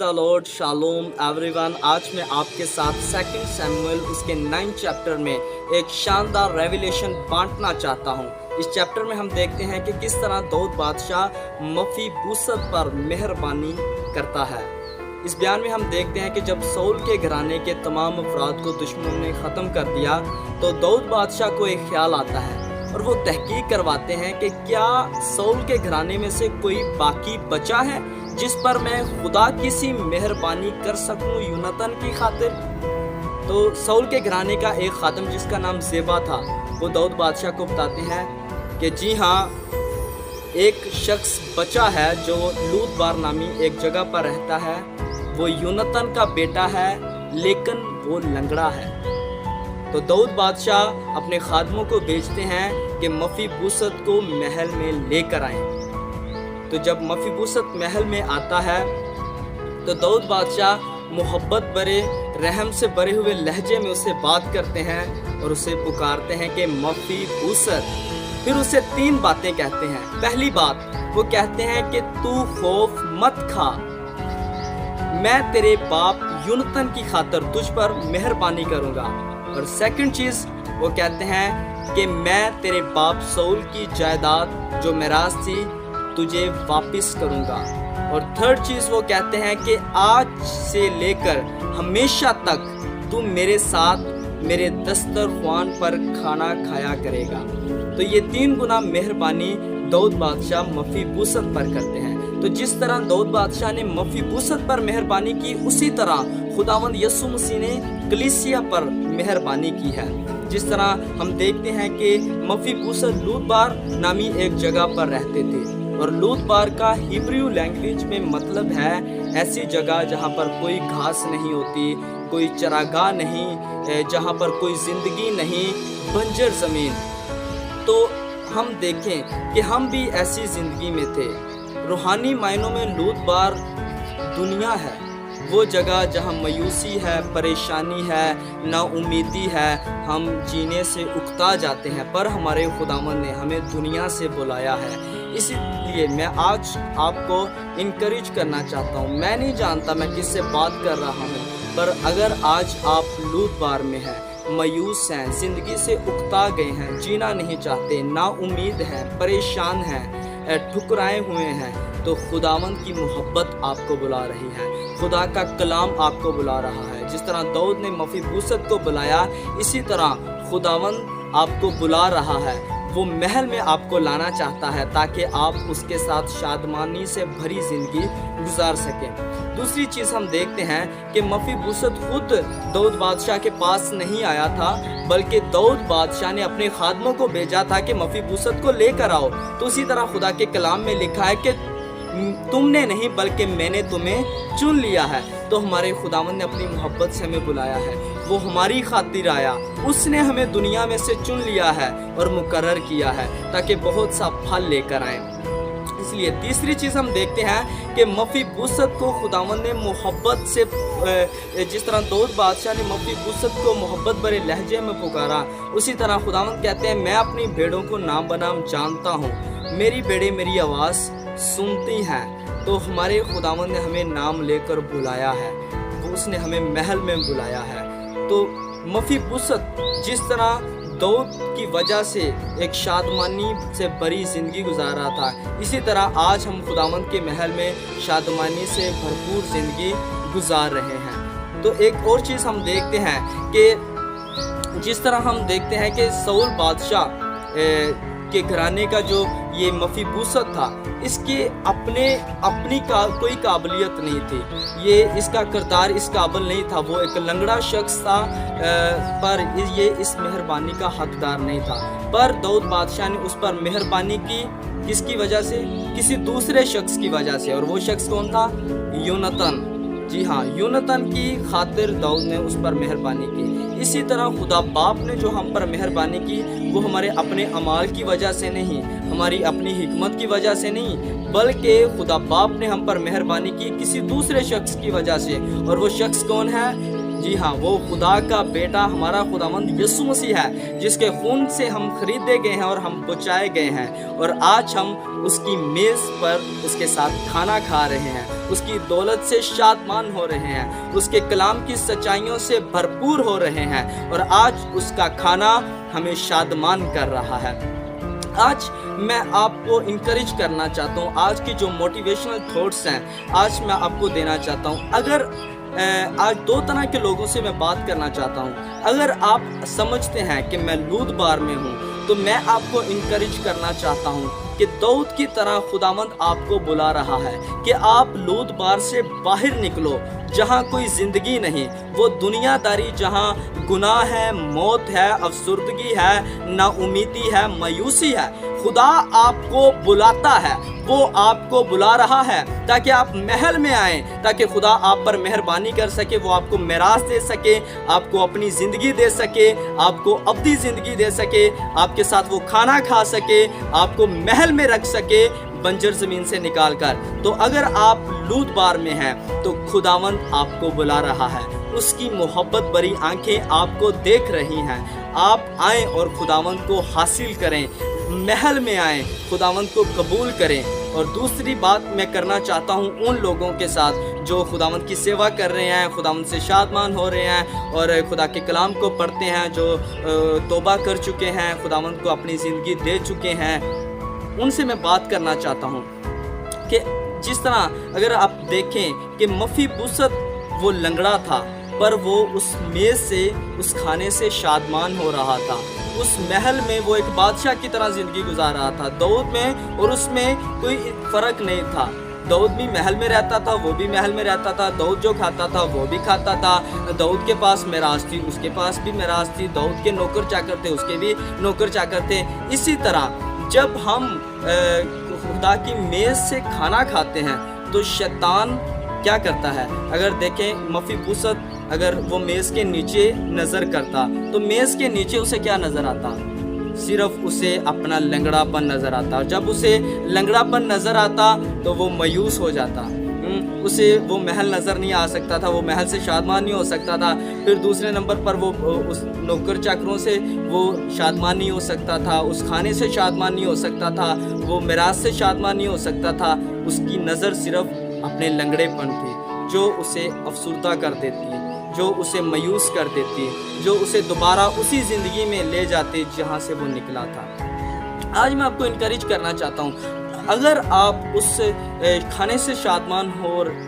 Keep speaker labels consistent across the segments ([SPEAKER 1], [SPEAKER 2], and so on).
[SPEAKER 1] The Lord, shalom everyone. आज मैं आपके साथ 2 शमूएल उसके 9 चैप्टर में एक शानदार रेवलेशन बांटना चाहता हूँ। इस चैप्टर में हम देखते हैं कि किस तरह दाऊद बादशाह मफीबोशत पर मेहरबानी करता है। इस बयान में हम देखते हैं कि जब साउल के घराने के तमाम अफराद को दुश्मनों ने ख़त्म कर दिया तो दाऊद बादशाह को एक ख्याल आता है और वो तहकीक करवाते हैं कि क्या साउल के घराने में से कोई बाकी बचा है जिस पर मैं खुदा की सी मेहरबानी कर सकूं यूनतन की खातिर। तो साउल के घराने का एक खादम जिसका नाम ज़ेबा था वो दाऊद बादशाह को बताते हैं कि जी हाँ, एक शख्स बचा है जो लूदबार नामी एक जगह पर रहता है। वो यूनतन का बेटा है लेकिन वो लंगड़ा है। तो दाऊद बादशाह अपने खादमों को भेजते हैं कि मफीबोशत को महल में लेकर आएं। तो जब मफीबोशत महल में आता है तो दाऊद बादशाह मोहब्बत भरे रहम से भरे हुए लहजे में उससे बात करते हैं और उसे पुकारते हैं कि मफीबोशत। फिर उसे 3 बातें कहते हैं। पहली बात वो कहते हैं कि तू खौफ मत खा, मैं तेरे बाप यूनतन की खातिर तुझ पर मेहरबानी करूंगा। और सेकंड चीज़ वो कहते हैं कि मैं तेरे बाप साउल की जायदाद जो मिरास थी तुझे वापस करूंगा। और थर्ड चीज़ वो कहते हैं कि आज से लेकर हमेशा तक तू मेरे साथ मेरे दस्तरख्वान पर खाना खाया करेगा। तो ये 3 गुना मेहरबानी दाऊद बादशाह मफीबोशत पर करते हैं। तो जिस तरह दाऊद बादशाह ने मफीबोशत पर मेहरबानी की उसी तरह खुदावंद यीशु मसीह ने कलीसिया पर मेहरबानी की है। जिस तरह हम देखते हैं कि मफीबोशत लूदबार नामी एक जगह पर रहते थे और लूदबार का हिब्रू लैंग्वेज में मतलब है ऐसी जगह जहाँ पर कोई घास नहीं होती, कोई चरागाह नहीं, जहाँ पर कोई ज़िंदगी नहीं, बंजर ज़मीन। तो हम देखें कि हम भी ऐसी ज़िंदगी में थे। रूहानी मायनों में लूदबार दुनिया है, वो जगह जहाँ मायूसी है, परेशानी है, नाउमीदी है, हम जीने से उकता जाते हैं। पर हमारे खुदावंद ने हमें दुनिया से बुलाया है। इसलिए मैं आज आपको इनकरेज करना चाहता हूँ। मैं नहीं जानता मैं किससे बात कर रहा हूँ, पर अगर आज आप लूदबार में हैं, मायूस हैं, ज़िंदगी से उकता गए हैं, जीना नहीं चाहते, नाउमीद हैं, परेशान हैं, ठुकराए हुए हैं, तो खुदावंद की मोहब्बत आपको बुला रही है। खुदा का कलाम आपको बुला रहा है। जिस तरह दाऊद ने मफीबोशत को बुलाया इसी तरह खुदावंद आपको बुला रहा है। वो महल में आपको लाना चाहता है ताकि आप उसके साथ शादमानी से भरी ज़िंदगी गुजार सकें। दूसरी चीज़ हम देखते हैं कि मफीबोशत खुद दाऊद बादशाह के पास नहीं आया था, बल्कि दाऊद बादशाह ने अपने खादमों को भेजा था कि मफीबोशत को लेकर आओ। तो उसी तरह खुदा के कलाम में लिखा है कि तुमने नहीं बल्कि मैंने तुम्हें चुन लिया है। तो हमारे खुदावंद ने अपनी मोहब्बत से हमें बुलाया है, वो हमारी खातिर आया, उसने हमें दुनिया में से चुन लिया है और मुकर्रर किया है ताकि बहुत सा फल लेकर आए। इसलिए तीसरी चीज़ हम देखते हैं कि मफीबोशत को खुदावंद ने मोहब्बत से, जिस तरह दाऊद बादशाह ने मफीबोशत को मोहब्बत भरे लहजे में पुकारा, उसी तरह खुदावंद कहते हैं मैं अपनी भेड़ों को नाम बनाम जानता हूँ, मेरी भेड़ें मेरी आवाज़ सुनती हैं। तो हमारे खुदावंद ने हमें नाम लेकर बुलाया है, वो उसने हमें महल में बुलाया है। तो मफीबोशत जिस तरह दाऊद की वजह से एक शादमानी से भरी ज़िंदगी गुजार रहा था, इसी तरह आज हम खुदावंद के महल में शादमानी से भरपूर ज़िंदगी गुजार रहे हैं। तो एक और चीज़ हम देखते हैं कि जिस तरह हम देखते हैं कि साउल बादशाह के घराने का जो ये मफीबोशत था, इसके अपनी कोई काबिलियत नहीं थी, ये इसका किरदार इस काबिल नहीं था, वो एक लंगड़ा शख्स था, पर ये इस मेहरबानी का हकदार नहीं था। पर दाऊद बादशाह ने उस पर मेहरबानी की, किसकी वजह से? किसी दूसरे शख्स की वजह से। और वो शख्स कौन था? यूनतन। जी हाँ, यूनतन की खातिर दाऊद ने उस पर मेहरबानी की। इसी तरह खुदा बाप ने जो हम पर मेहरबानी की वो हमारे अपने अमाल की वजह से नहीं, हमारी अपनी हिकमत की वजह से नहीं, बल्कि खुदा बाप ने हम पर मेहरबानी की किसी दूसरे शख्स की वजह से। और वो शख्स कौन है? जी हाँ, वो खुदा का बेटा हमारा खुदावंद यीशु मसीह है, जिसके खून से हम खरीदे गए हैं और हम बचाए गए हैं, और आज हम उसकी मेज़ पर उसके साथ खाना खा रहे हैं, उसकी दौलत से शादमान हो रहे हैं, उसके कलाम की सच्चाइयों से भरपूर हो रहे हैं, और आज उसका खाना हमें शादमान कर रहा है। आज मैं आपको इनकरेज करना चाहता हूँ, आज की जो मोटिवेशनल थॉट्स हैं आज मैं आपको देना चाहता हूँ। अगर आज दो तरह के लोगों से मैं बात करना चाहता हूँ। अगर आप समझते हैं कि मैं लूदबार में हूँ, तो मैं आपको इनकरेज करना चाहता हूँ कि दाऊद की तरह खुदावंद आपको बुला रहा है कि आप लूदबार से बाहर निकलो, जहाँ कोई ज़िंदगी नहीं, वो दुनियादारी जहाँ गुनाह है, मौत है, अफसुर्दगी है, नाउमीदी है, मायूसी है। खुदा आपको बुलाता है, वो आपको बुला रहा है ताकि आप महल में आएँ, ताकि खुदा आप पर मेहरबानी कर सके, वो आपको मिरास दे सके, आपको अपनी ज़िंदगी दे सके, आपको अब्दी ज़िंदगी दे सके, आपके साथ वो खाना खा सके, आपको महल में रख सके बंजर ज़मीन से निकाल कर। तो अगर आप लूदबार में हैं तो खुदावंद आपको बुला रहा है, उसकी मोहब्बत भरी आंखें आपको देख रही हैं। आप आएँ और खुदावंद को हासिल करें, महल में आएँ, खुदावंद को कबूल करें। और दूसरी बात मैं करना चाहता हूँ उन लोगों के साथ जो खुदावंद की सेवा कर रहे हैं, खुदावंद से शादमान हो रहे हैं और खुदा के कलाम को पढ़ते हैं, जो तौबा कर चुके हैं, खुदावंद को अपनी ज़िंदगी दे चुके हैं, उनसे मैं बात करना चाहता हूँ कि जिस तरह अगर आप देखें कि मफीबोशत वो लंगड़ा था, पर वो उस मेज़ से, उस खाने से शादमान हो रहा था। उस महल में वो एक बादशाह की तरह ज़िंदगी गुजार रहा था। दाऊद में और उसमें कोई फ़र्क नहीं था। दाऊद भी महल में रहता था, वो भी महल में रहता था। दाऊद जो खाता था वो भी खाता था। दाऊद के पास मिरास थी, उसके पास भी मिरास थी। दाऊद के नौकर चाकर थे, उसके भी नौकर चाकर थे। इसी तरह जब हम खुदा की मेज़ से खाना खाते हैं तो शैतान क्या करता है? अगर देखें मफीबोशत अगर वो मेज़ के नीचे नज़र करता तो मेज़ के नीचे उसे क्या नज़र आता? सिर्फ उसे अपना लंगड़ापन नज़र आता। जब उसे लंगड़ापन नज़र आता तो वो मायूस हो जाता, उसे वो महल नज़र नहीं आ सकता था, वो महल से शादमान नहीं हो सकता था। फिर दूसरे नंबर पर वो उस नौकर चाकरों से वो शादमान नहीं हो सकता था, उस खाने से शादमान नहीं हो सकता था, वो मिरास से शादमान नहीं हो सकता था। उसकी नज़र सिर्फ अपने लंगड़ेपन थी, जो उसे अफसुर्दा कर देती, जो उसे मायूस कर देती, जो उसे दोबारा उसी ज़िंदगी में ले जाती जहाँ से वो निकला था। आज मैं आपको इनकरेज करना चाहता हूँ, अगर आप उस खाने से शादमान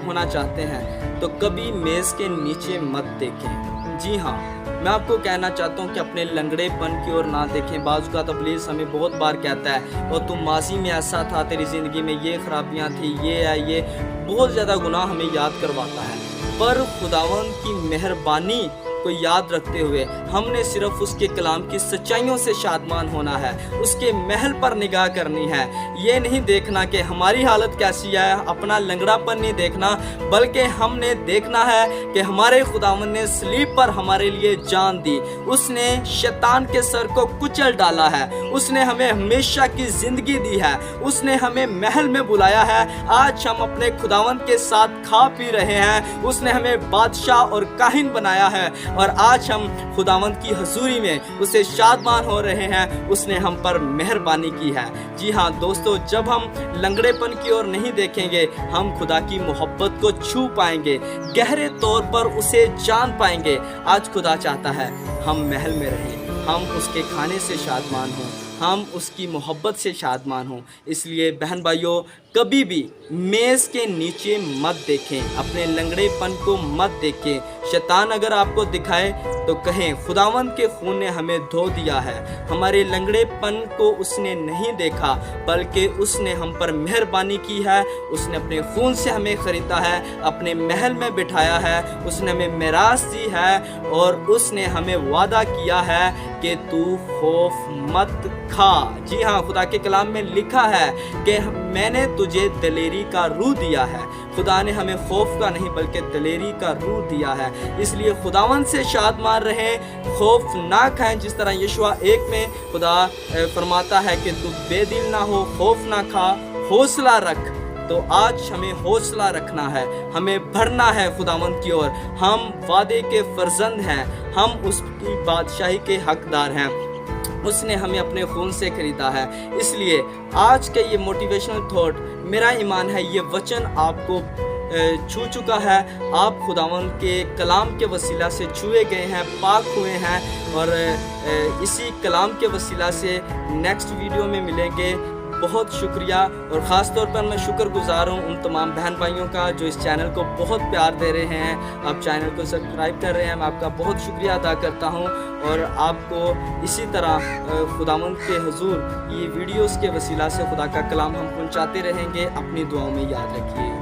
[SPEAKER 1] होना चाहते हैं तो कभी मेज़ के नीचे मत देखें। जी हाँ, मैं आपको कहना चाहता हूँ कि अपने लंगड़ेपन की ओर ना देखें। बाज़ का इब्लीस हमें बहुत बार कहता है और तुम माजी में ऐसा था, तेरी ज़िंदगी में ये ख़राबियाँ थी, ये है, ये बहुत ज़्यादा गुनाह हमें याद करवाता है। पर खुदावंद की मेहरबानी को याद रखते हुए हमने सिर्फ उसके कलाम की सच्चाइयों से शादमान होना है, उसके महल पर निगाह करनी है। ये नहीं देखना कि हमारी हालत कैसी है, अपना लंगड़ापन नहीं देखना, बल्कि हमने देखना है कि हमारे खुदावंद ने सलीब पर हमारे लिए जान दी, उसने शैतान के सर को कुचल डाला है, उसने हमें हमेशा की ज़िंदगी दी है, उसने हमें महल में बुलाया है। आज हम अपने खुदावंद के साथ खा पी रहे हैं, उसने हमें बादशाह और काहिन बनाया है और आज हम खुदावंद की हजूरी में उसे शादमान हो रहे हैं। उसने हम पर मेहरबानी की है। जी हाँ दोस्तों, जब हम लंगड़ेपन की ओर नहीं देखेंगे, हम खुदा की मोहब्बत को छू पाएंगे, गहरे तौर पर उसे जान पाएंगे। आज खुदा चाहता है हम महल में रहें, हम उसके खाने से शादमान हों, हम उसकी मोहब्बत से शादमान हों। इसलिए बहन भाइयों, कभी भी मेज़ के नीचे मत देखें, अपने लंगड़ेपन को मत देखें। शैतान अगर आपको दिखाए तो कहें खुदावंद के खून ने हमें धो दिया है। हमारे लंगड़ेपन को उसने नहीं देखा, बल्कि उसने हम पर मेहरबानी की है। उसने अपने खून से हमें ख़रीदा है, अपने महल में बिठाया है, उसने हमें मिरास दी है और उसने हमें वादा किया है कि तू खौफ मत खा। जी हाँ, खुदा के कलाम में लिखा है कि मैंने तुझे दलेरी का रूह दिया है। खुदा ने हमें खौफ का नहीं बल्कि दलेरी का रूह दिया है। इसलिए खुदावंद से शादमान रहें, खौफ ना खाएं। जिस तरह यशुआ 1 में खुदा फरमाता है कि तू बेदिल ना हो, खौफ ना खा, हौसला रख, तो आज हमें हौसला रखना है, हमें बढ़ना है खुदावंद की ओर। हम वादे के फर्जंद हैं, हम उसकी बादशाही के हकदार हैं। उसने हमें अपने खून से खरीदा है। इसलिए आज के ये मोटिवेशनल थॉट, मेरा ईमान है ये वचन आपको छू चुका है। आप खुदावंद के कलाम के वसीला से छुए गए हैं, पाक हुए हैं, और इसी कलाम के वसीला से नेक्स्ट वीडियो में मिलेंगे। बहुत शुक्रिया, और ख़ास तौर पर मैं शुक्रगुज़ार हूँ उन तमाम बहन भाइयों का जो इस चैनल को बहुत प्यार दे रहे हैं, आप चैनल को सब्सक्राइब कर रहे हैं। मैं आपका बहुत शुक्रिया अदा करता हूँ, और आपको इसी तरह खुदावंद के हुजूर ये वीडियोस के वसीला से खुदा का कलाम हम पहुँचाते रहेंगे। अपनी दुआओं में याद रखिए।